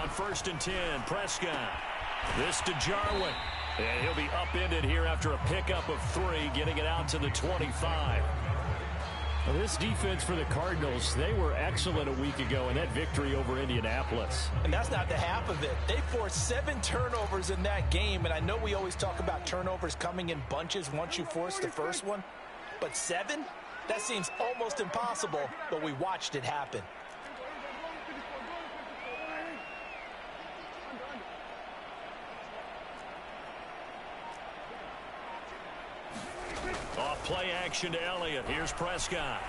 on 1st and 10. Prescott. This to Jarwin. And he'll be upended here after a pickup of 3, getting it out to the 25. Well, this defense for the Cardinals, they were excellent a week ago in that victory over Indianapolis. And that's not the half of it. They forced 7 turnovers in that game, and I know we always talk about turnovers coming in bunches once you force the first one, but 7? That seems almost impossible, but we watched it happen. Off play action to Elliott. Here's Prescott.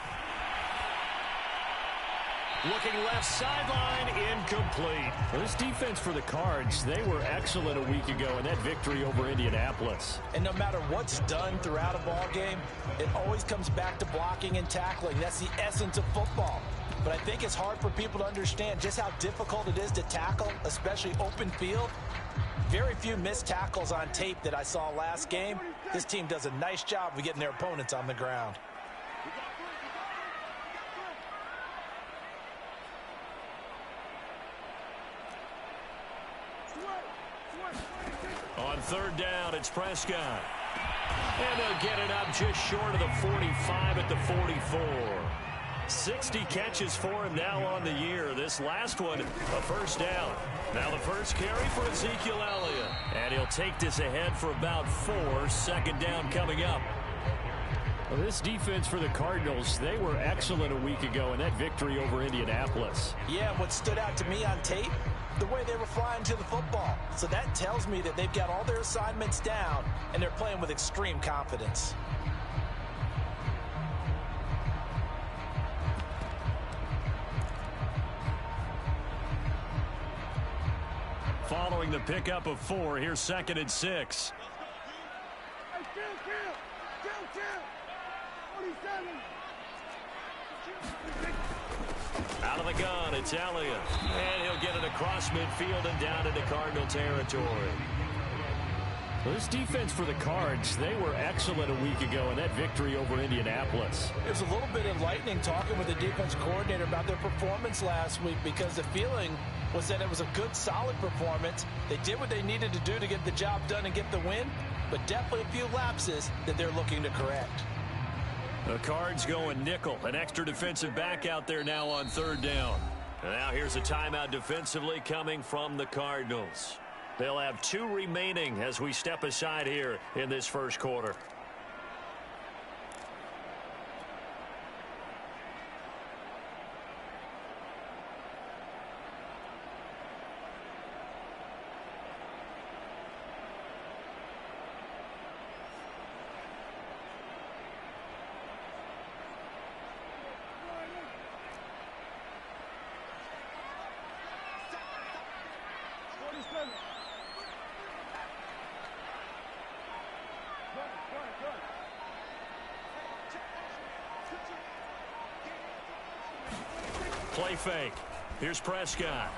Looking left sideline, incomplete. Well, this defense for the Cards, they were excellent a week ago in that victory over Indianapolis. And no matter what's done throughout a ball game, it always comes back to blocking and tackling. That's the essence of football. But I think it's hard for people to understand just how difficult it is to tackle, especially open field. Very few missed tackles on tape that I saw last game. This team does a nice job of getting their opponents on the ground. On 3rd down, it's Prescott. And they'll get it up just short of the 45 at the 44. 60 catches for him now on the year. This last one, a 1st down. Now the first carry for Ezekiel Elliott. And he'll take this ahead for about 4. 2nd down coming up. Well, this defense for the Cardinals, they were excellent a week ago in that victory over Indianapolis. Yeah, what stood out to me on tape, the way they were flying to the football. So that tells me that they've got all their assignments down, and they're playing with extreme confidence. Following the pickup of 4, here's 2nd and 6. Out of the gun, it's Elliott. And he'll get it across midfield and down into Cardinal territory. Well, this defense for the Cards, they were excellent a week ago in that victory over Indianapolis. It was a little bit enlightening talking with the defense coordinator about their performance last week, because the feeling was that it was a good, solid performance. They did what they needed to do to get the job done and get the win, but definitely a few lapses that they're looking to correct. The Cards going nickel. An extra defensive back out there now on 3rd down. And now here's a timeout defensively coming from the Cardinals. They'll have 2 remaining as we step aside here in this 1st quarter. Play fake. Here's Prescott.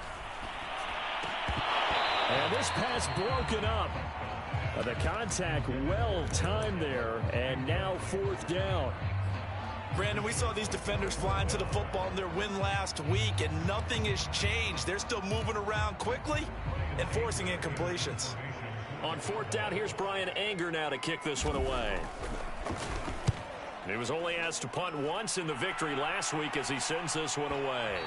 And this pass broken up. The contact well timed there, and now 4th down. Brandon, we saw these defenders flying to the football in their win last week, and nothing has changed. They're still moving around quickly and forcing incompletions. On 4th down, here's Brian Anger now to kick this one away. He was only asked to punt once in the victory last week as he sends this one away.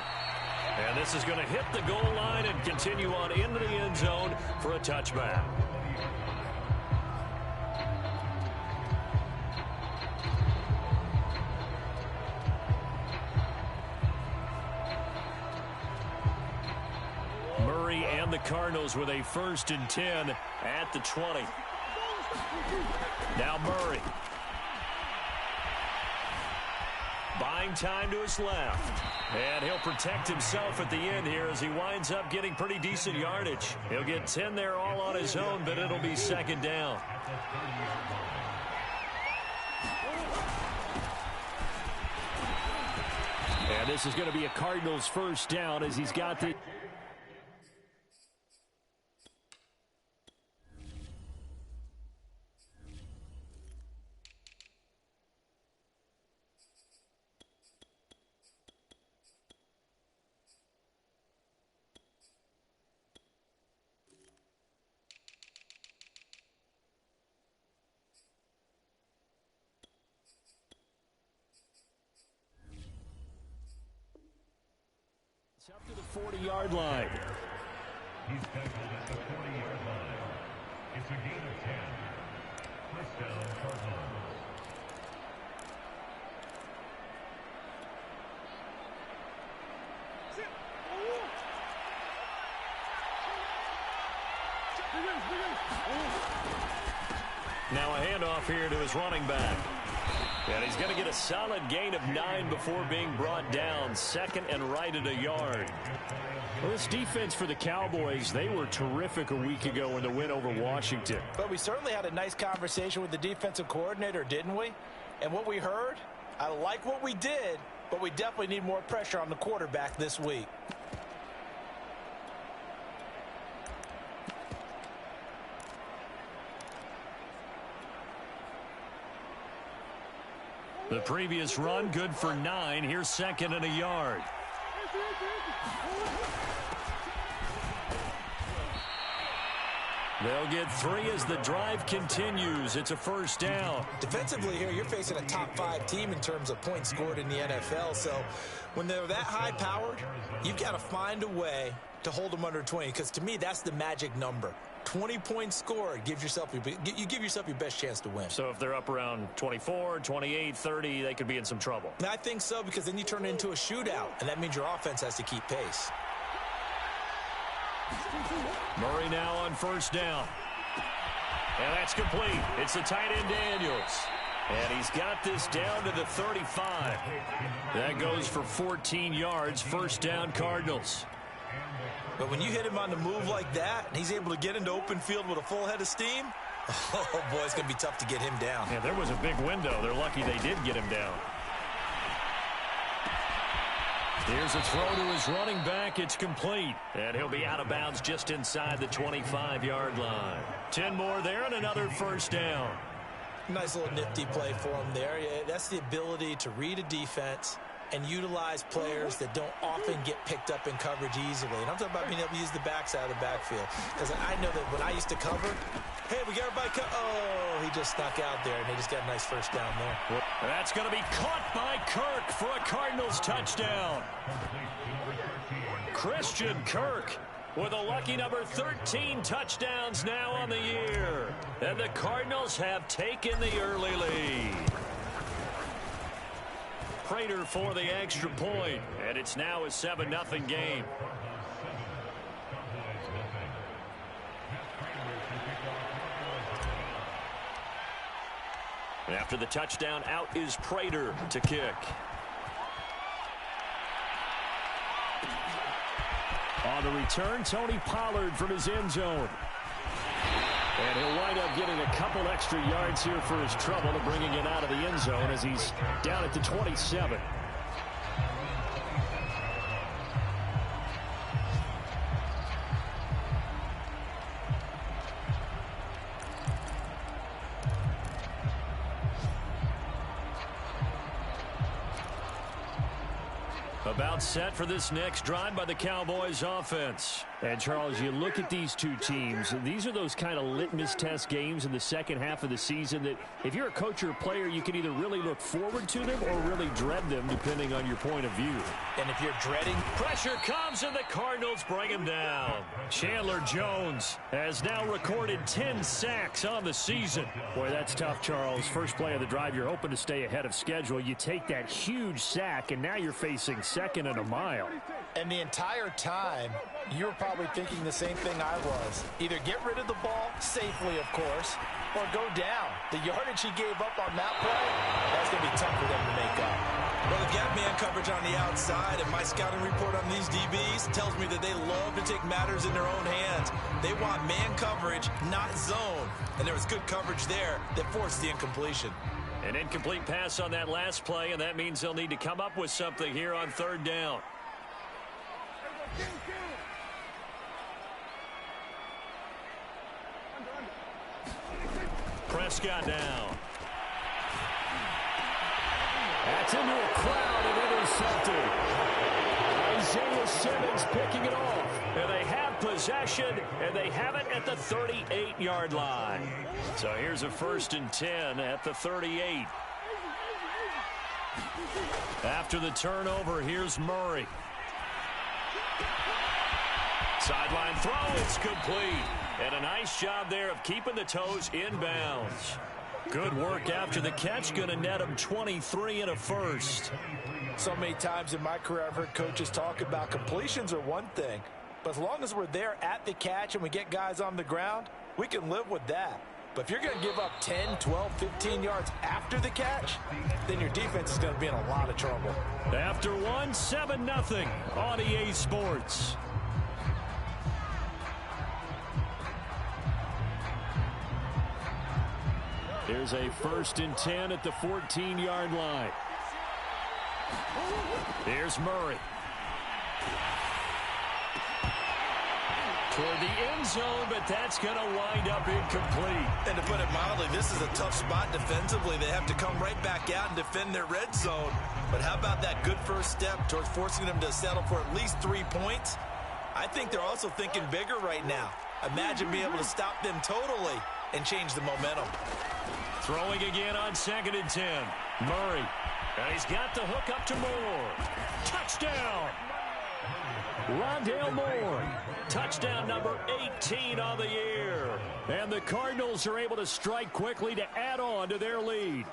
And this is going to hit the goal line and continue on into the end zone for a touchback. Murray and the Cardinals with a 1st and 10 at the 20. Now Murray. Buying time to his left. And he'll protect himself at the end here as he winds up getting pretty decent yardage. He'll get 10 there all on his own, but it'll be 2nd down. And this is going to be a Cardinals 1st down as he's got the... It's up to the 40-yard line. He's tackled at the 40-yard line. It's a gain of 10. First down, Cardinals. Now a handoff here to his running back. And he's going to get a solid gain of 9 before being brought down. Second and right at a yard. Well, this defense for the Cowboys, they were terrific a week ago in the win over Washington. But we certainly had a nice conversation with the defensive coordinator, didn't we? And what we heard, I like what we did, but we definitely need more pressure on the quarterback this week. The previous run, good for 9. Here's second and a yard. They'll get 3 as the drive continues. It's a first down. Defensively here, you're facing a top-5 team in terms of points scored in the NFL. So when they're that high-powered, you've got to find a way to hold them under 20. Because to me, that's the magic number. 20 points scored, you give yourself your best chance to win. So if they're up around 24, 28, 30, they could be in some trouble. And I think so, because then you turn it into a shootout, and that means your offense has to keep pace. Murray now on first down. And that's complete. It's the tight end Daniels. And he's got this down to the 35. That goes for 14 yards. First down, Cardinals. But when you hit him on the move like that, and he's able to get into open field with a full head of steam, oh, boy, it's going to be tough to get him down. Yeah, there was a big window. They're lucky they did get him down. Here's a throw to his running back. It's complete. And he'll be out of bounds just inside the 25-yard line. 10 more there and another first down. Nice little nifty play for him there. Yeah, that's the ability to read a defense and utilize players that don't often get picked up in coverage easily. And I'm talking about being able to use the backside of the backfield. Because I know that when I used to cover, hey, we got everybody oh, he just snuck out there, and he just got a nice first down there. That's going to be caught by Kirk for a Cardinals touchdown. Christian Kirk with a lucky number 13 touchdowns now on the year. And the Cardinals have taken the early lead. Prater for the extra point, and it's now a 7-0 game. After the touchdown, out is Prater to kick. On the return, Tony Pollard from his end zone. And he'll wind up getting a couple extra yards here for his trouble to bringing it out of the end zone as he's down at the 27. About set for this next drive by the Cowboys offense. And, Charles, you look at these two teams, these are those kind of litmus test games in the second half of the season that if you're a coach or a player, you can either really look forward to them or really dread them, depending on your point of view. And if you're dreading, pressure comes and the Cardinals bring him down. Chandler Jones has now recorded 10 sacks on the season. Boy, that's tough, Charles. First play of the drive, you're hoping to stay ahead of schedule. You take that huge sack, and now you're facing second and a mile. And the entire time, you were probably thinking the same thing I was. Either get rid of the ball, safely, of course, or go down. The yardage he gave up on that play, that's going to be tough for them to make up. Well, they've got man coverage on the outside, and my scouting report on these DBs tells me that they love to take matters in their own hands. They want man coverage, not zone. And there was good coverage there that forced the incompletion. An incomplete pass on that last play, and that means they'll need to come up with something here on third down. Prescott down. That's into a crowd and intercepted. Isaiah Simmons picking it off. And they have possession, and they have it at the 38-yard line. So here's a 1st and 10 at the 38. After the turnover, here's Murray. Sideline throw, it's complete. And a nice job there of keeping the toes in bounds. Good work after the catch, going to net him 23 and a first. So many times in my career I've heard coaches talk about completions are one thing, but as long as we're there at the catch and we get guys on the ground, we can live with that. But if you're going to give up 10, 12, 15 yards after the catch, then your defense is going to be in a lot of trouble. After one, 7-0 on EA Sports. Here's a 1st and 10 at the 14-yard line. Here's Murray. Toward the end zone, but that's going to wind up incomplete. And to put it mildly, this is a tough spot defensively. They have to come right back out and defend their red zone. But how about that good first step towards forcing them to settle for at least 3 points? I think they're also thinking bigger right now. Imagine being able to stop them totally and change the momentum. Throwing again on 2nd and 10. Murray. And he's got the hook up to Moore. Touchdown! Rondale Moore. Touchdown number 18 on the year. And the Cardinals are able to strike quickly to add on to their lead.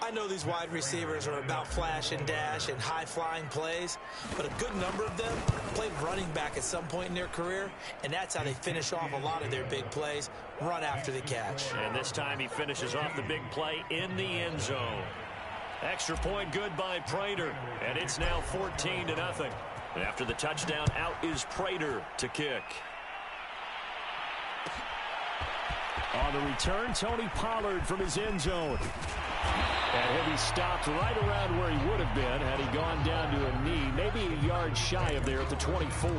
I know these wide receivers are about flash and dash and high-flying plays, but a good number of them played running back at some point in their career, and that's how they finish off a lot of their big plays, run after the catch. And this time he finishes off the big play in the end zone. Extra point good by Prater, and it's now 14-0. After the touchdown, out is Prater to kick. On the return, Tony Pollard from his end zone. And he'll be stopped right around where he would have been had he gone down to a knee, maybe a yard shy of there at the 24.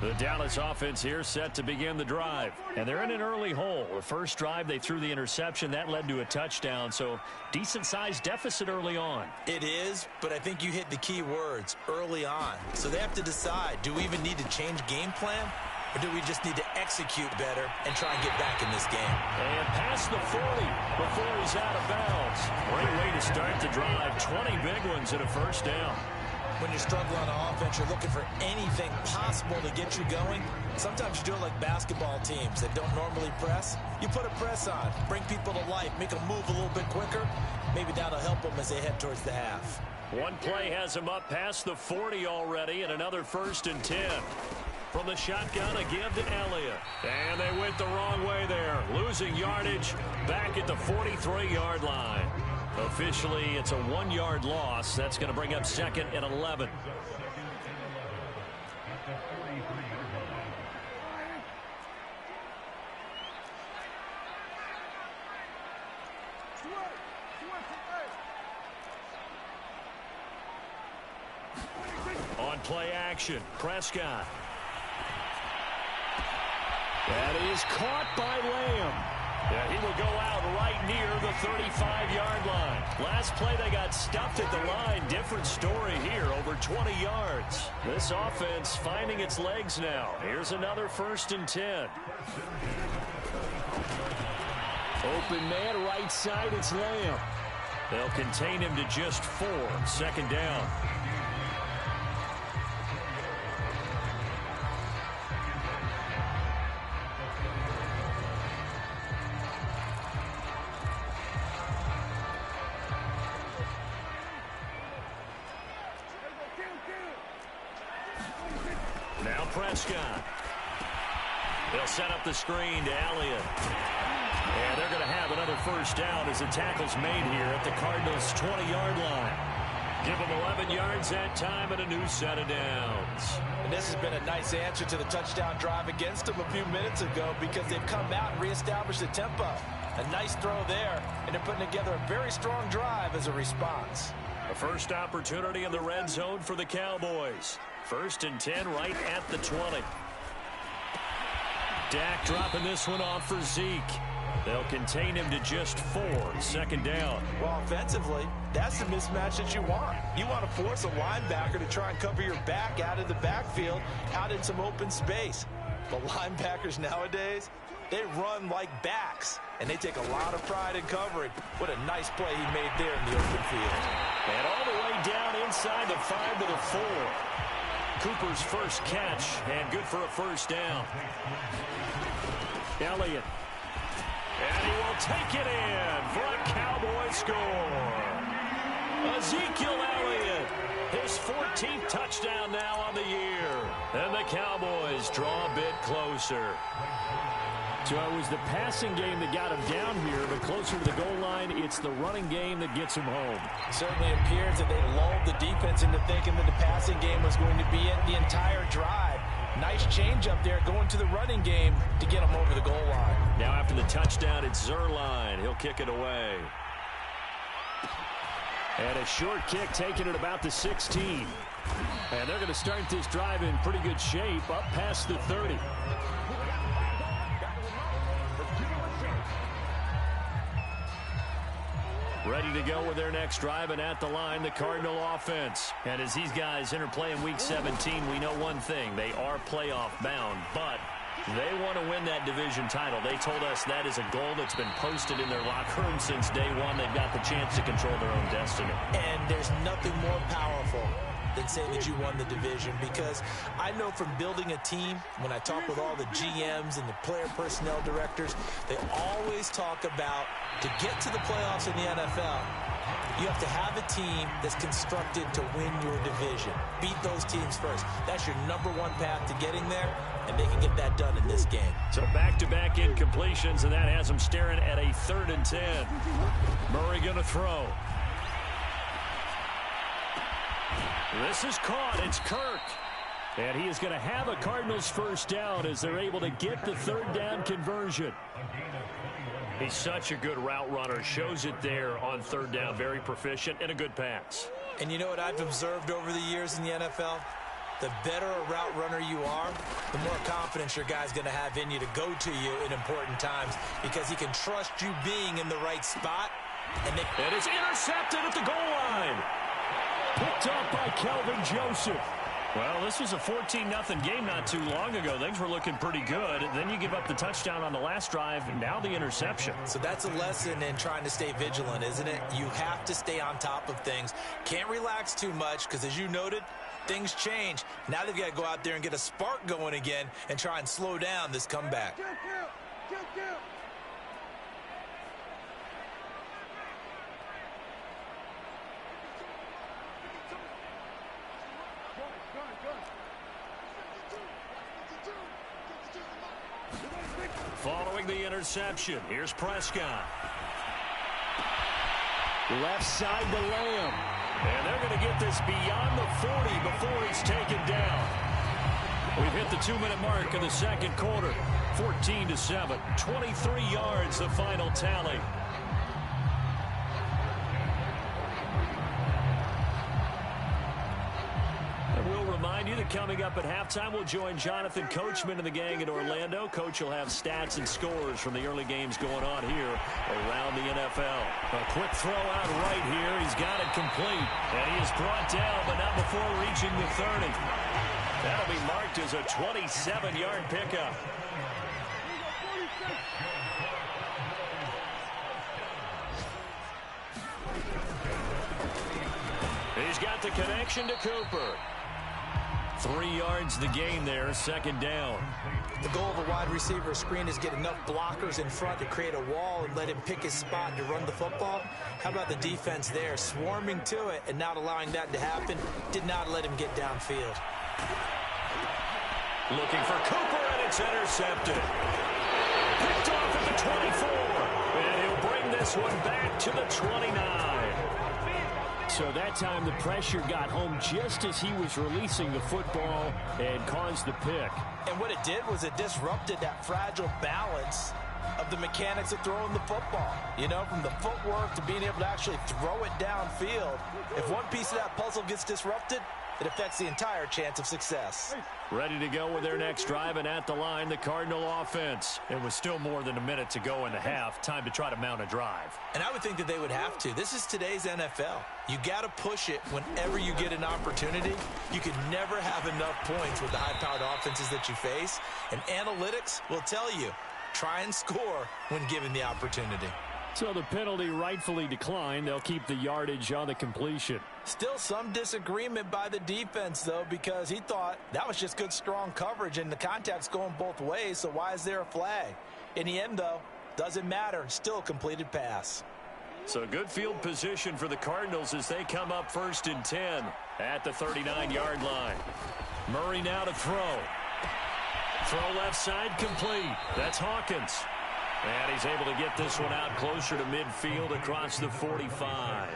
The Dallas offense here set to begin the drive. And they're in an early hole. The first drive, they threw the interception. That led to a touchdown, so decent-sized deficit early on. It is, but I think you hit the key words, early on. So they have to decide, do we even need to change game plan? Or do we just need to execute better and try and get back in this game? And past the 40 before he's out of bounds. Great way to start the drive. 20 big ones and a first down. When you're struggling on offense, you're looking for anything possible to get you going. Sometimes you do it like basketball teams that don't normally press. You put a press on, bring people to life, make them move a little bit quicker. Maybe that'll help them as they head towards the half. One play has him up past the 40 already, and another 1st and 10. From the shotgun, a give to Elliott. And they went the wrong way there. Losing yardage back at the 43-yard line. Officially, it's a 1-yard loss. That's going to bring up 2nd and 11. On play action, Prescott. That is caught by Lamb. Yeah, he will go out right near the 35-yard line. Last play, they got stuffed at the line. Different story here, over 20 yards. This offense finding its legs now. Here's another 1st and 10. Open man, right side, it's Lamb. They'll contain him to just 4. 2nd down. Now Prescott. They'll set up the screen to Elliott. And they're going to have another first down as the tackle's made here at the Cardinals' 20-yard line. Give them 11 yards that time and a new set of downs. And this has been a nice answer to the touchdown drive against them a few minutes ago because they've come out and reestablished the tempo. A nice throw there, and they're putting together a very strong drive as a response. A first opportunity in the red zone for the Cowboys. 1st and 10 right at the 20. Dak dropping this one off for Zeke. They'll contain him to just 4. 2nd down. Well, offensively, that's the mismatch that you want. You want to force a linebacker to try and cover your back out of the backfield, out in some open space. But linebackers nowadays, They run like backs, and they take a lot of pride in covering. What a nice play he made there in the open field. And all the way down inside the 5 to the 4. Cooper's first catch, and good for a first down. Elliott. And he will take it in for a Cowboy score. Ezekiel Elliott, his 14th touchdown now on the year. And the Cowboys draw a bit closer. So it was the passing game that got him down here, but closer to the goal line, it's the running game that gets him home. It certainly appears that they lulled the defense into thinking that the passing game was going to be it the entire drive. Nice change up there going to the running game to get him over the goal line. Now after the touchdown, it's Zerline. He'll kick it away. And a short kick taken at about the 16. And they're going to start this drive in pretty good shape up past the 30. Ready to go with their next drive, and at the line, the Cardinal offense. And as these guys interplay in Week 17, we know one thing. They are playoff bound, but they want to win that division title. They told us that is a goal that's been posted in their locker room since day one. They've got the chance to control their own destiny. And there's nothing more powerful than saying that you won the division, because I know from building a team, when I talk with all the GMs and the player personnel directors, they always talk about, to get to the playoffs in the NFL, you have to have a team that's constructed to win your division. Beat those teams first. That's your number one path to getting there, and they can get that done in this game. So back-to-back incompletions, and that has them staring at a 3rd and 10. Murray going to throw. This is caught. It's Kirk. And he is going to have a Cardinals first down as they're able to get the 3rd down conversion. He's such a good route runner. Shows it there on 3rd down. Very proficient and a good pass. And you know what I've observed over the years in the NFL? The better a route runner you are, the more confidence your guy's going to have in you to go to you in important times, because he can trust you being in the right spot. And it's intercepted at the goal line. Picked off by Kelvin Joseph. Well, this was a 14-0 game not too long ago. Things were looking pretty good. Then you give up the touchdown on the last drive. Now the interception. So that's a lesson in trying to stay vigilant, isn't it? You have to stay on top of things. Can't relax too much, because as you noted, things change. Now they've got to go out there and get a spark going again and try and slow down this comeback. Following the interception, here's Prescott. Left side to Lamb. And they're going to get this beyond the 40 before he's taken down. We've hit the 2-minute mark in the second quarter. 14-7. 23 yards, the final tally. Remind you that coming up at halftime, we'll join Jonathan Coachman and the gang in Orlando. Coach will have stats and scores from the early games going on here around the NFL. A quick throw out right here. He's got it complete. And he is brought down, but not before reaching the 30. That'll be marked as a 27-yard pickup. He's got the connection to Cooper. 3 yards the gain there, 2nd down. The goal of a wide receiver screen is get enough blockers in front to create a wall and let him pick his spot to run the football. How about the defense there, swarming to it and not allowing that to happen? Did not let him get downfield. Looking for Cooper, and it's intercepted. Picked off at the 24. And he'll bring this one back to the 29. So that time the pressure got home just as he was releasing the football and caused the pick. And what it did was it disrupted that fragile balance of the mechanics of throwing the football. You know, from the footwork to being able to actually throw it downfield. If one piece of that puzzle gets disrupted, it affects the entire chance of success. Ready to go with their next drive, and at the line, the Cardinal offense. It was still more than a minute to go in the half. Time to try to mount a drive. And I would think that they would have to. This is today's NFL. You got to push it whenever you get an opportunity. You can never have enough points with the high-powered offenses that you face. And analytics will tell you try and score when given the opportunity. So the penalty rightfully declined. They'll keep the yardage on the completion. Still some disagreement by the defense, though, because he thought that was just good, strong coverage, and the contact's going both ways, so why is there a flag? In the end, though, doesn't matter. Still a completed pass. So good field position for the Cardinals as they come up 1st and 10 at the 39-yard line. Murray now to throw. Throw left side complete. That's Hawkins. And he's able to get this one out closer to midfield across the 45.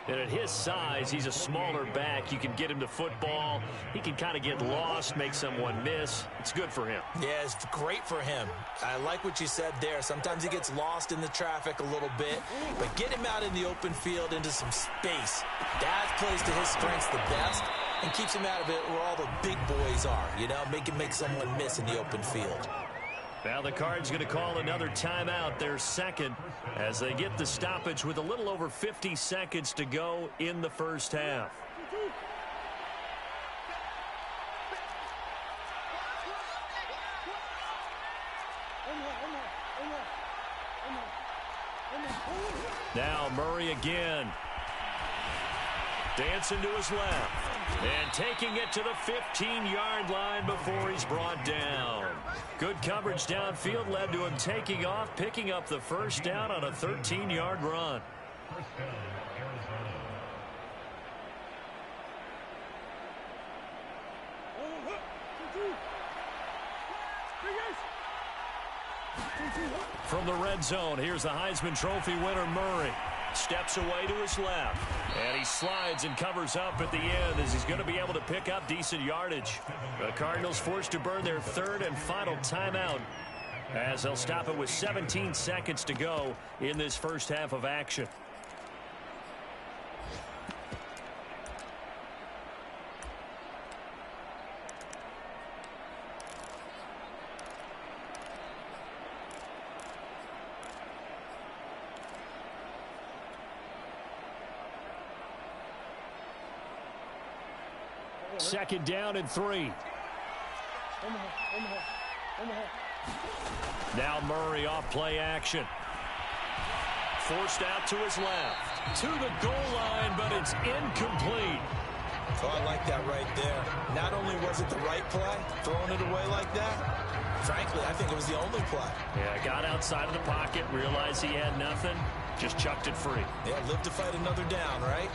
And at his size, he's a smaller back. You can get him to football. He can kind of get lost, make someone miss. It's good for him. Yeah, it's great for him. I like what you said there. Sometimes he gets lost in the traffic a little bit. But get him out in the open field into some space. That plays to his strengths the best and keeps him out of it where all the big boys are. You know, make him make someone miss in the open field. Now the Cards going to call another timeout, their second, as they get the stoppage with a little over 50 seconds to go in the first half. Now Murray again. Dancing to his left. And taking it to the 15-yard line before he's brought down. Good coverage downfield led to him taking off, picking up the first down on a 13-yard run. First down, Arizona. From the red zone, here's the Heisman Trophy winner, Murray. Steps away to his left. And he slides and covers up at the end as he's going to be able to pick up decent yardage. The Cardinals forced to burn their third and final timeout as they'll stop it with 17 seconds to go in this first half of action. Second down and 3. Now Murray off play action. Forced out to his left. To the goal line, but it's incomplete. Oh, I like that right there. Not only was it the right play, throwing it away like that, frankly, I think it was the only play. Yeah, got outside of the pocket, realized he had nothing, just chucked it free. Yeah, live to fight another down, right?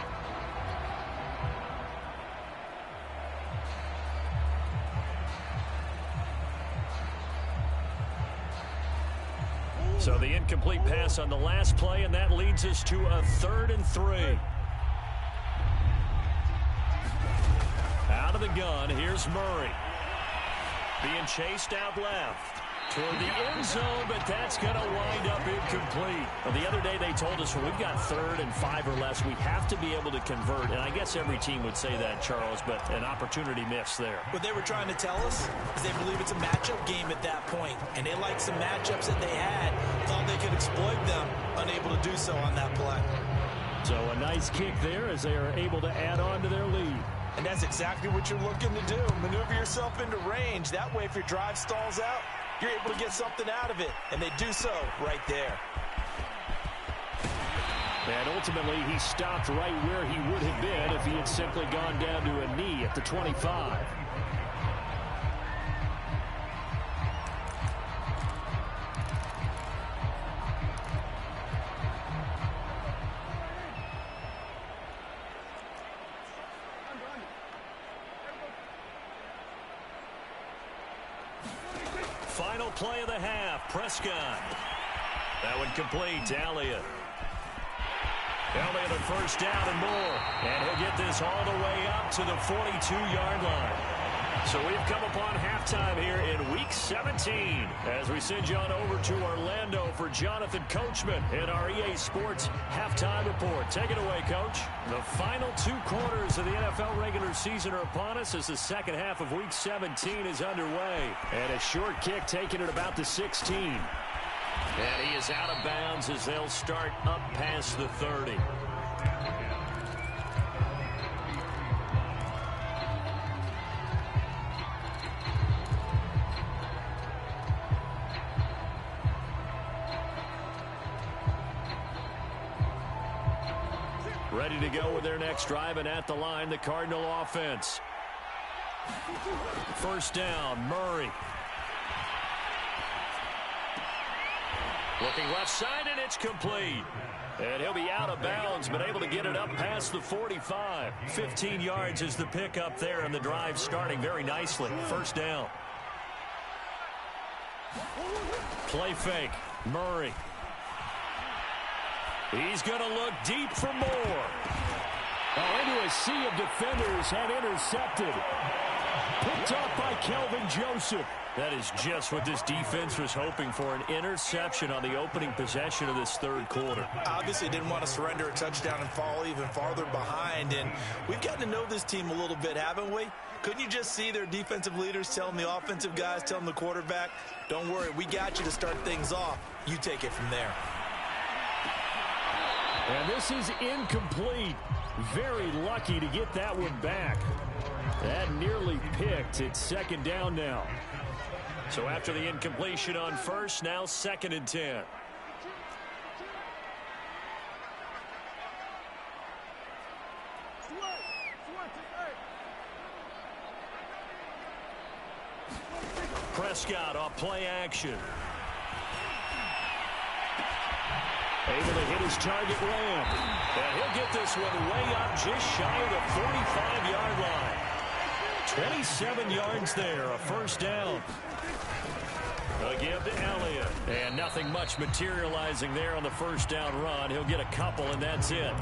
So the incomplete pass on the last play, and that leads us to a 3rd and 3. Out of the gun, here's Murray. Being chased out left. Toward the end zone, but that's going to wind up incomplete. Well, the other day they told us when we've got 3rd and 5 or less, we have to be able to convert. And I guess every team would say that, Charles, but an opportunity miss there. What they were trying to tell us is they believe it's a matchup game at that point. And they liked some matchups that they had, thought they could exploit them, unable to do so on that play. So a nice kick there as they are able to add on to their lead. And that's exactly what you're looking to do. Maneuver yourself into range. That way, if your drive stalls out, you're able to get something out of it, and they do so right there. And ultimately, he stopped right where he would have been if he had simply gone down to a knee at the 25. Final play of the half, Prescott. That one complete to Elliott. Elliott a first down and more. And he'll get this all the way up to the 42-yard line. So we've come upon halftime here in Week 17 as we send you on over to Orlando for Jonathan Coachman in our EA Sports Halftime Report. Take it away, Coach. The final 2 quarters of the NFL regular season are upon us as the second half of Week 17 is underway. And a short kick taken at about the 16. And he is out of bounds as they'll start up past the 30. Ready to go with their next drive, and at the line, the Cardinal offense. First down, Murray. Looking left side, and it's complete. And he'll be out of bounds, but able to get it up past the 45. 15 yards is the pickup there, and the drive starting very nicely. First down. Play fake. Murray. He's going to look deep for more. Into a sea of defenders and intercepted. Picked off by Kelvin Joseph. That is just what this defense was hoping for, an interception on the opening possession of this third quarter. Obviously didn't want to surrender a touchdown and fall even farther behind, and we've gotten to know this team a little bit, haven't we? Couldn't you just see their defensive leaders telling the offensive guys, telling the quarterback, don't worry, we got you to start things off. You take it from there. And this is incomplete. Very lucky to get that one back. That nearly picked. It's second down now. So after the incompletion on first, now 2nd and 10. Prescott off play action. Able to hit his target ramp. And he'll get this one way up just shy of the 45-yard line. 27 yards there, a first down. A give to Elliott. And nothing much materializing there on the first down run. He'll get a couple, and that's it.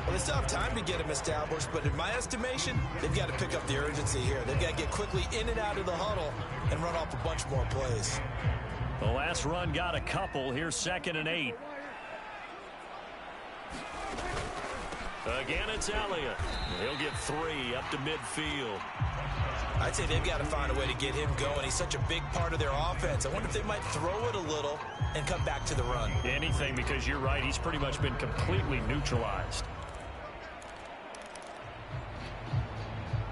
Well, they still have time to get him established, but in my estimation, they've got to pick up the urgency here. They've got to get quickly in and out of the huddle and run off a bunch more plays. The last run got a couple. Here's 2nd and 8. Again, it's Elliott. He'll get 3 up to midfield. I'd say they've got to find a way to get him going. He's such a big part of their offense. I wonder if they might throw it a little and come back to the run. Anything, because you're right. He's pretty much been completely neutralized.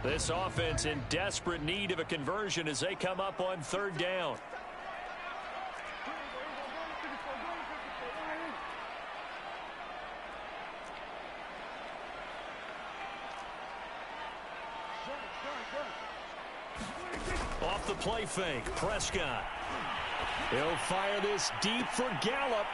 This offense in desperate need of a conversion as they come up on 3rd down. Off the play fake, Prescott. He'll fire this deep for Gallup.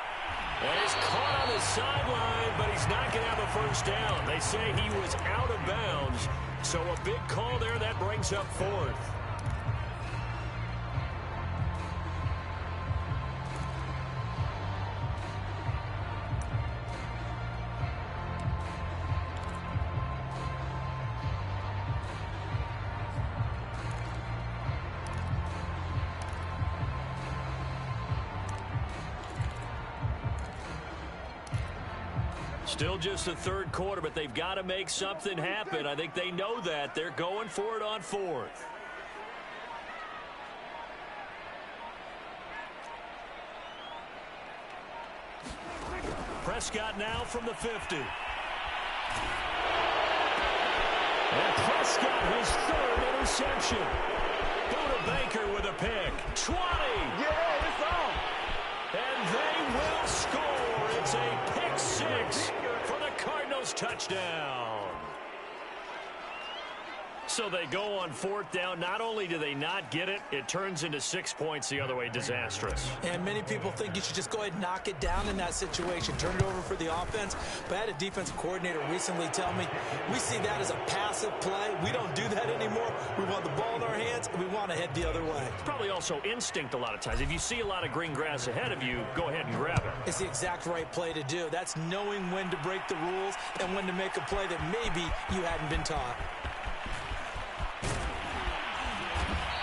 And he's caught on the sideline, but he's not going to have a first down. They say he was out of bounds, so a big call there that brings up 4th. Still just the 3rd quarter, but they've got to make something happen. I think they know that. They're going for it on 4th. Prescott now from the 50. And Prescott, his 3rd interception. Buda Baker with a pick. 20. Yeah, it's on. And they will score. It's a pick 6 for the Cardinals touchdown. So they go on 4th down. Not only do they not get it, it turns into 6 points the other way. Disastrous. And many people think you should just go ahead and knock it down in that situation. Turn it over for the offense. But I had a defensive coordinator recently tell me, we see that as a passive play. We don't do that anymore. We want the ball in our hands, and we want to head the other way. It's probably also instinct a lot of times. If you see a lot of green grass ahead of you, go ahead and grab it. It's the exact right play to do. That's knowing when to break the rules and when to make a play that maybe you hadn't been taught.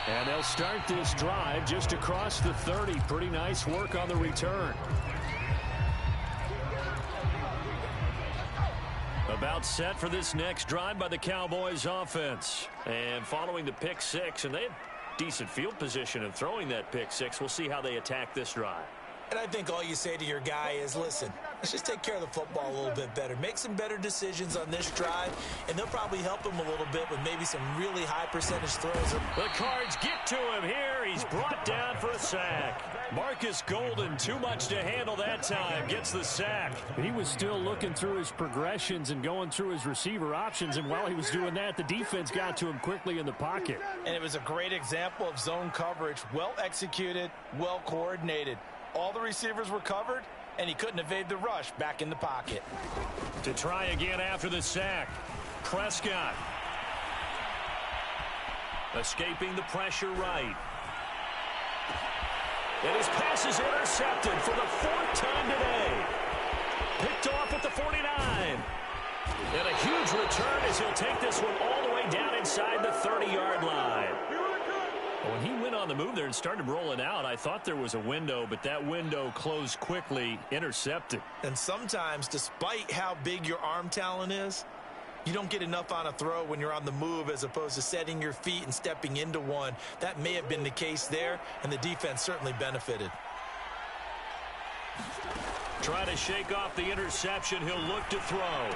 And they'll start this drive just across the 30. Pretty nice work on the return. About set for this next drive by the Cowboys offense. And following the pick 6, and they have decent field position in throwing that pick 6. We'll see how they attack this drive. And I think all you say to your guy is, listen, let's just take care of the football a little bit better. Make some better decisions on this drive, and they'll probably help him a little bit with maybe some really high percentage throws. The Cards get to him here. He's brought down for a sack. Marcus Golden, too much to handle that time, gets the sack. He was still looking through his progressions and going through his receiver options, and while he was doing that, the defense got to him quickly in the pocket. And it was a great example of zone coverage. Well executed, well coordinated. All the receivers were covered, and he couldn't evade the rush back in the pocket. To try again after the sack, Prescott. Escaping the pressure right. And his pass is intercepted for the 4th time today. Picked off at the 49. And a huge return as he'll take this one all the way down inside the 30-yard line. When he went on the move there and started rolling out, I thought there was a window, but that window closed quickly, intercepted. And sometimes, despite how big your arm talent is, you don't get enough on a throw when you're on the move as opposed to setting your feet and stepping into one. That may have been the case there, and the defense certainly benefited. Try to shake off the interception. He'll look to throw.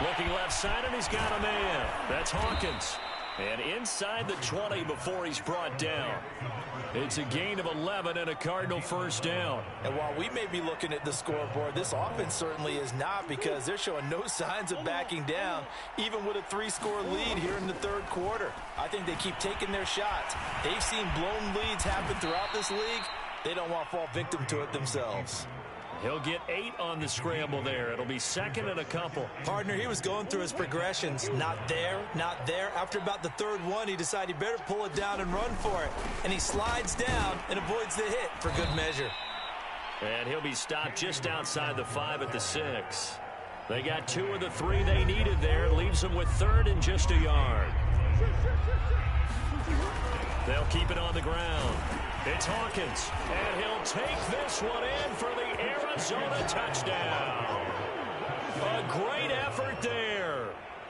Looking left side, and he's got a man. That's Hawkins. And inside the 20 before he's brought down. It's a gain of 11 and a Cardinal first down. And while we may be looking at the scoreboard, this offense certainly is not, because they're showing no signs of backing down, even with a 3-score lead here in the 3rd quarter. I think they keep taking their shots. They've seen blown leads happen throughout this league. They don't want to fall victim to it themselves. He'll get 8 on the scramble there. It'll be 2nd and a couple. Partner, he was going through his progressions. Not there, not there. After about the 3rd one, he decided he better pull it down and run for it. And he slides down and avoids the hit for good measure. And he'll be stopped just outside the 5 at the 6. They got 2 of the 3 they needed there. Leaves them with 3rd and just a yard. They'll keep it on the ground. It's Hawkins, and he'll take this one in for the Arizona touchdown. A great effort there.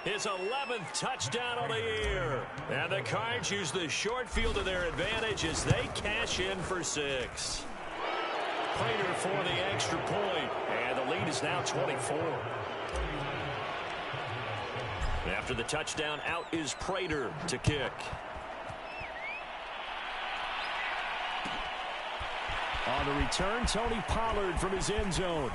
His 11th touchdown on the year. And the Cards use the short field to their advantage as they cash in for 6. Prater for the extra point, and the lead is now 24. After the touchdown, out is Prater to kick. On the return, Tony Pollard from his end zone.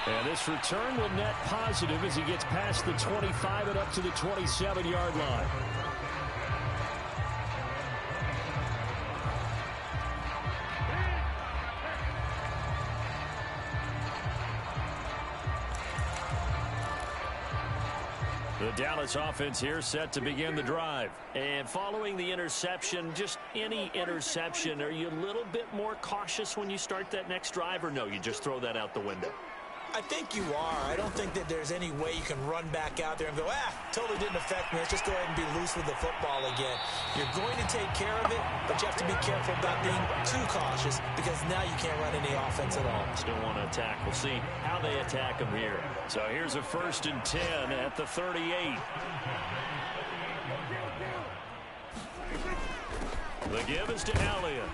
And this return will net positive as he gets past the 25 and up to the 27-yard line. The Dallas offense here set to begin the drive. And following the interception, just any interception, are you a little bit more cautious when you start that next drive, or no, you just throw that out the window? I think you are. I don't think that there's any way you can run back out there and go, totally didn't affect me. Let's just go ahead and be loose with the football again. You're going to take care of it, but you have to be careful about being too cautious, because now you can't run any offense at all. Still want to attack. We'll see how they attack them here. So here's a 1st and 10 at the 38. The give is to Elliott.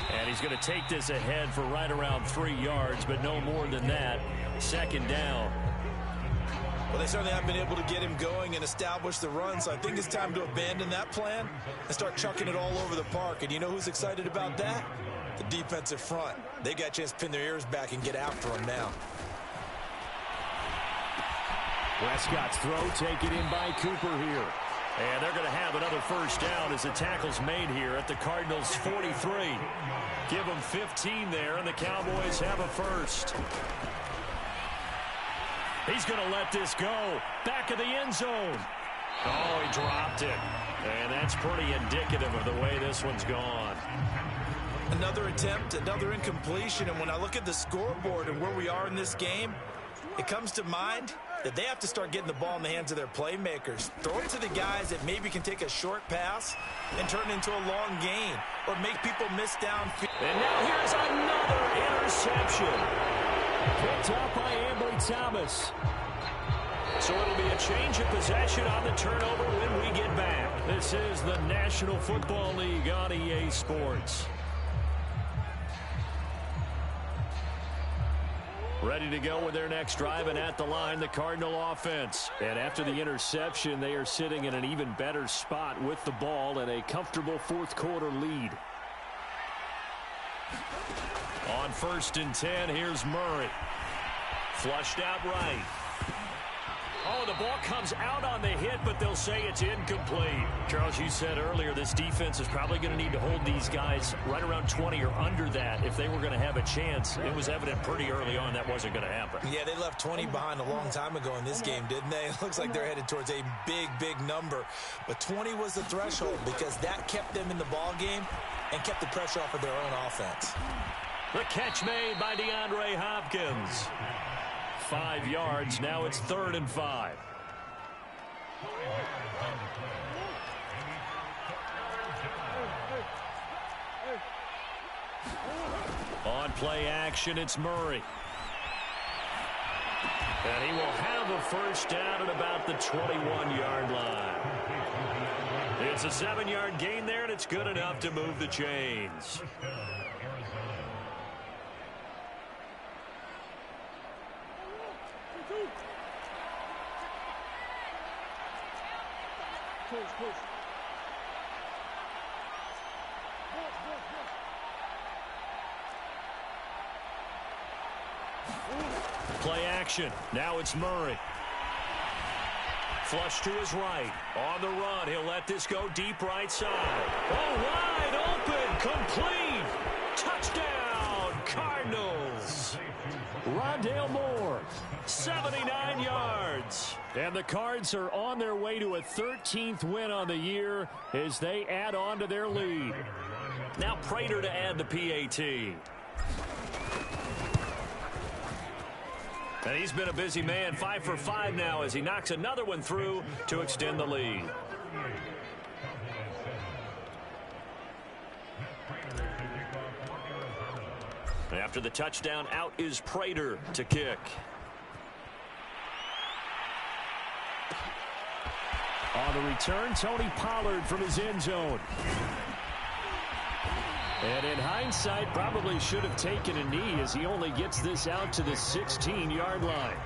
And he's going to take this ahead for right around 3 yards, but no more than that. 2nd down. Well, they certainly haven't been able to get him going and establish the run, so I think it's time to abandon that plan and start chucking it all over the park. And you know who's excited about that? The defensive front. They got a chance to pin their ears back and get after him now. Prescott's throw taken in by Cooper here. And they're going to have another first down as the tackle's made here at the Cardinals' 43. Give them 15 there, and the Cowboys have a first. He's going to let this go. Back of the end zone. Oh, he dropped it. And that's pretty indicative of the way this one's gone. Another attempt, another incompletion, and when I look at the scoreboard and where we are in this game, it comes to mind that they have to start getting the ball in the hands of their playmakers. Throw it to the guys that maybe can take a short pass and turn it into a long gain or make people miss downfield. And now here's another interception. Picked up by Ambry Thomas. So it'll be a change of possession on the turnover when we get back. This is the National Football League on EA Sports. Ready to go with their next drive, and at the line, the Cardinal offense. And after the interception, they are sitting in an even better spot with the ball and a comfortable fourth quarter lead. On 1st and 10, here's Murray. Flushed out right. Oh, the ball comes out on the hit, but they'll say it's incomplete. Charles, you said earlier this defense is probably going to need to hold these guys right around 20 or under that if they were going to have a chance. It was evident pretty early on that wasn't going to happen. Yeah, they left 20 behind a long time ago in this game, didn't they? It looks like they're headed towards a big, big number. But 20 was the threshold because that kept them in the ball game and kept the pressure off of their own offense. The catch made by DeAndre Hopkins. 5 yards. Now it's 3rd and 5. On play action, it's Murray. And he will have a first down at about the 21-yard line. It's a 7-yard gain there, and it's good enough to move the chains. Play action. Now it's Murray. Flush to his right. On the run. He'll let this go deep right side. Oh, wide open. Complete. Touchdown, Cardinals. Rondale Moore, 79 yards. And the Cards are on their way to a 13th win on the year as they add on to their lead. Now Prater to add the PAT. And he's been a busy man, 5 for 5 now as he knocks another one through to extend the lead. After the touchdown, out is Prater to kick. On the return, Tony Pollard from his end zone. And in hindsight, probably should have taken a knee as he only gets this out to the 16-yard line.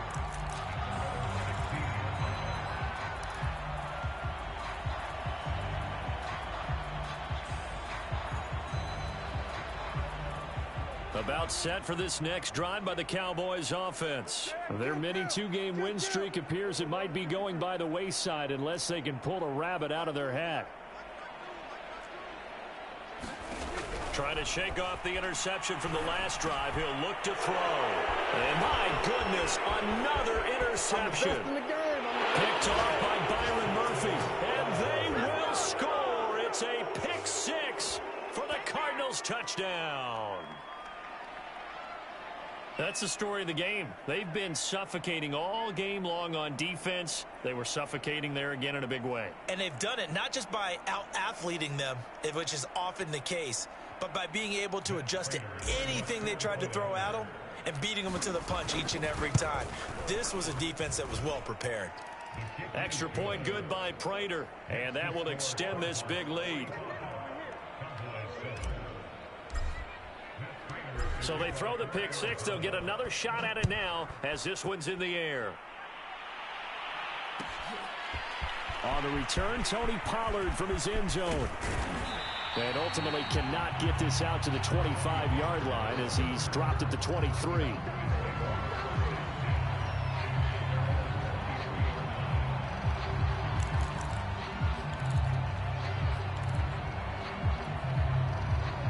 About set for this next drive by the Cowboys offense. Their mini 2-game win streak appears it might be going by the wayside unless they can pull a rabbit out of their hat. Trying to shake off the interception from the last drive. He'll look to throw. And my goodness, another interception. Picked off by Byron Murphy. And they will score. It's a pick 6 for the Cardinals touchdown. That's the story of the game. They've been suffocating all game long on defense. They were suffocating there again in a big way. And they've done it not just by out-athleting them, which is often the case, but by being able to adjust to anything they tried to throw at them and beating them to the punch each and every time. This was a defense that was well prepared. Extra point good by Prater, and that will extend this big lead. So they throw the pick 6. They'll get another shot at it now as this one's in the air. On the return, Tony Pollard from his end zone. And ultimately cannot get this out to the 25-yard line as he's dropped at the 23.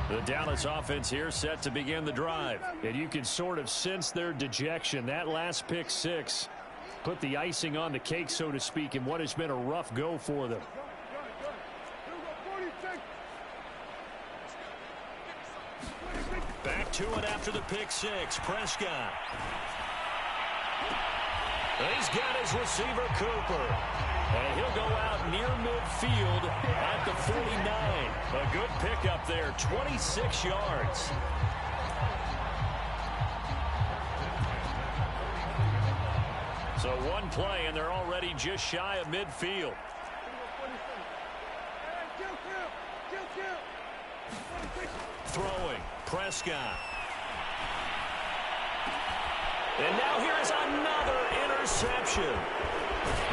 The Dallas offense here set to begin the drive. And you can sort of sense their dejection. That last pick 6 put the icing on the cake, so to speak, in what has been a rough go for them. Back to it after the pick 6. Prescott. He's got his receiver, Cooper. And he'll go out near midfield at the 49. A good pickup there, 26 yards. So one play, and they're already just shy of midfield. Throwing, Prescott. And now here is another interception.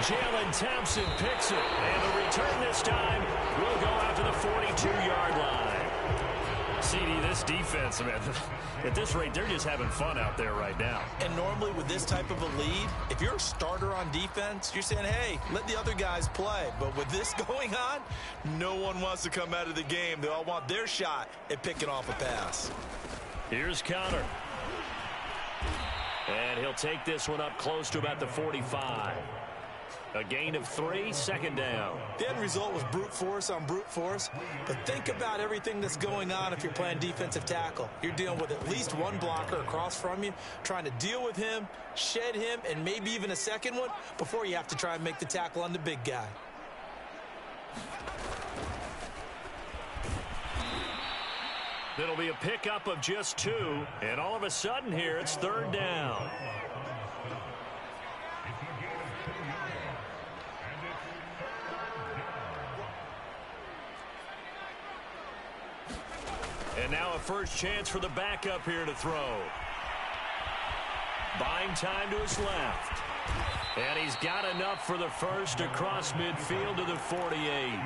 Jalen Thompson picks it, and the return this time will go out to the 42-yard line. CD, this defense, man, at this rate, they're just having fun out there right now. And normally with this type of a lead, if you're a starter on defense, you're saying, hey, let the other guys play. But with this going on, no one wants to come out of the game. They all want their shot at picking off a pass. Here's Connor. And he'll take this one up close to about the 45. A gain of 3, second down. The end result was brute force on brute force. But think about everything that's going on if you're playing defensive tackle. You're dealing with at least one blocker across from you, trying to deal with him, shed him, and maybe even a second one before you have to try and make the tackle on the big guy. It'll be a pickup of just 2, and all of a sudden here it's third down. And now a first chance for the backup here to throw. Buying time to his left. And he's got enough for the first across midfield to the 48.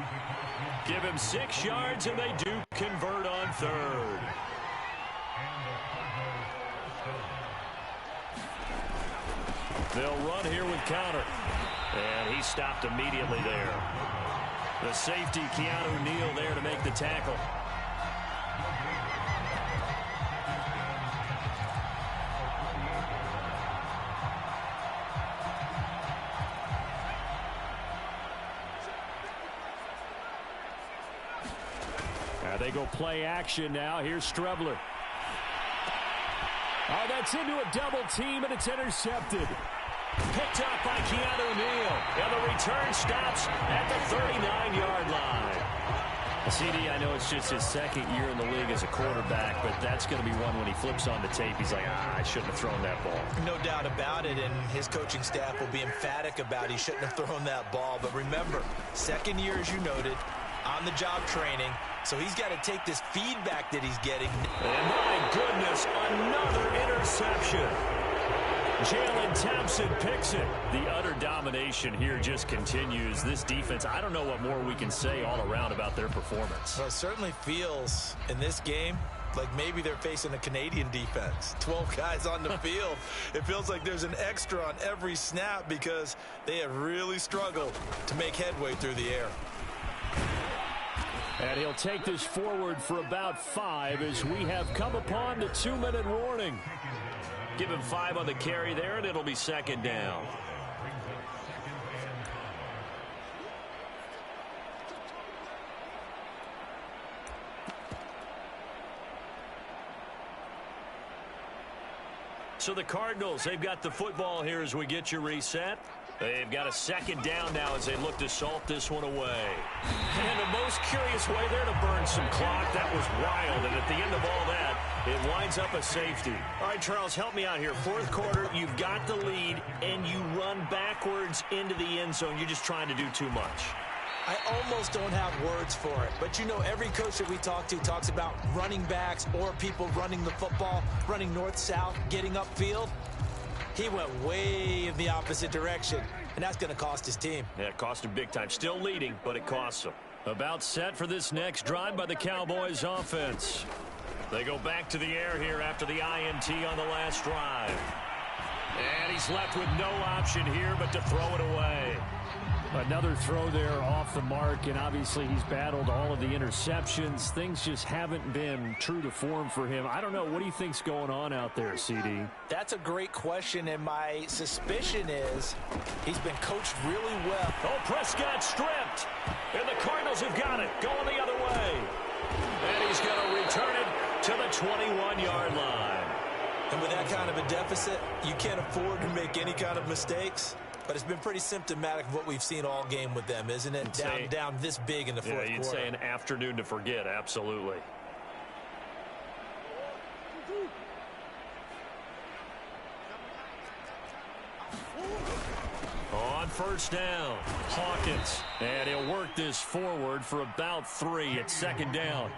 Give him 6 yards, and they do convert on third. They'll run here with counter. And he stopped immediately there. The safety, Keanu Neal, there to make the tackle. They go play action now. Here's Strebler. Oh, that's into a double team, and it's intercepted. Picked up by Keanu Neal. And the return stops at the 39-yard line. CD, I know it's just his second year in the league as a quarterback, but that's going to be one when he flips on the tape. He's like, I shouldn't have thrown that ball. No doubt about it, and his coaching staff will be emphatic about he shouldn't have thrown that ball. But remember, second year, as you noted, on-the-job training. So he's got to take this feedback that he's getting. And my goodness, another interception. Jalen Thompson picks it. The utter domination here just continues. This defense, I don't know what more we can say all around about their performance. Well, it certainly feels in this game like maybe they're facing a Canadian defense. 12 guys on the field. It feels like there's an extra on every snap because they have really struggled to make headway through the air. And he'll take this forward for about 5 as we have come upon the 2-minute warning. Give him 5 on the carry there, and it'll be second down. So the Cardinals, they've got the football here as we get you reset. They've got a second down now as they look to salt this one away. And the most curious way there to burn some clock. That was wild. And at the end of all that, it winds up a safety. All right, Charles, help me out here. Fourth quarter, you've got the lead, and you run backwards into the end zone. You're just trying to do too much. I almost don't have words for it. But, you know, every coach that we talk to talks about running backs or people running the football, running north-south, getting upfield. He went way in the opposite direction, and that's going to cost his team. Yeah, it cost him big time. Still leading, but it costs him. About set for this next drive by the Cowboys offense. They go back to the air here after the INT on the last drive. And he's left with no option here but to throw it away. Another throw there off the mark, and obviously he's battled all of the interceptions. Things just haven't been true to form for him. I don't know. What do you think's going on out there, CD? That's a great question, and my suspicion is he's been coached really well. Oh, Prescott stripped. And the Cardinals have got it. Going the other way. And he's going to return it to the 21-yard line. And with that kind of a deficit, you can't afford to make any kind of mistakes. But it's been pretty symptomatic of what we've seen all game with them, isn't it? Down this big in the fourth quarter. Yeah, you'd say an afternoon to forget, absolutely. On first down, Hawkins. And he'll work this forward for about 3 at second down.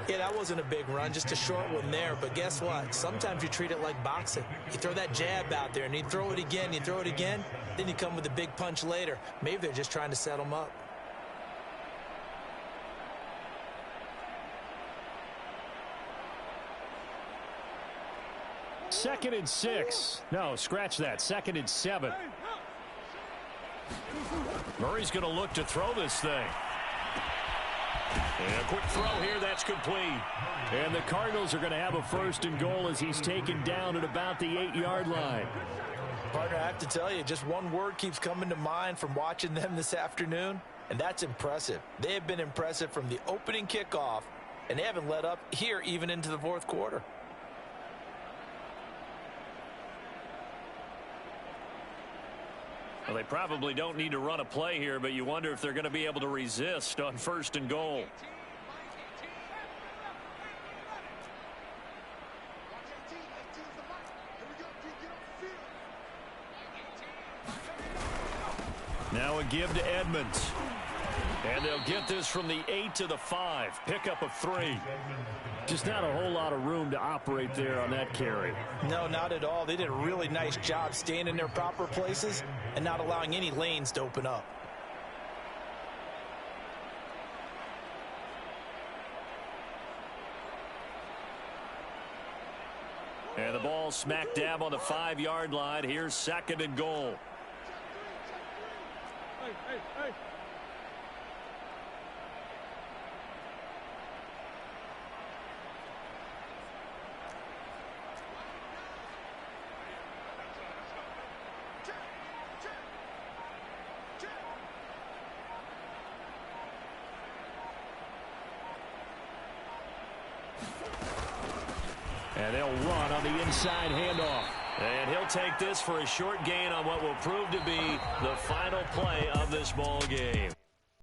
Yeah, that wasn't a big run, just a short one there. But guess what? Sometimes you treat it like boxing. You throw that jab out there, and you throw it again, then you come with a big punch later. Maybe they're just trying to set them up. Second and 6. No, scratch that. Second and 7. Murray's going to look to throw this thing. And a quick throw here, that's complete. And the Cardinals are going to have a first and goal as he's taken down at about the 8-yard line. Partner, I have to tell you, just one word keeps coming to mind from watching them this afternoon, and that's impressive. They have been impressive from the opening kickoff, and they haven't let up here even into the fourth quarter. Well, they probably don't need to run a play here, but you wonder if they're going to be able to resist on first and goal. Now a give to Edmonds. And they'll get this from the 8 to the 5. Pickup of 3. Just not a whole lot of room to operate there on that carry. No, not at all. They did a really nice job staying in their proper places and not allowing any lanes to open up. And the ball smack dab on the 5-yard line. Here's second and goal. Hey. And they'll run on the inside handoff. And he'll take this for a short gain on what will prove to be the final play of this ball game.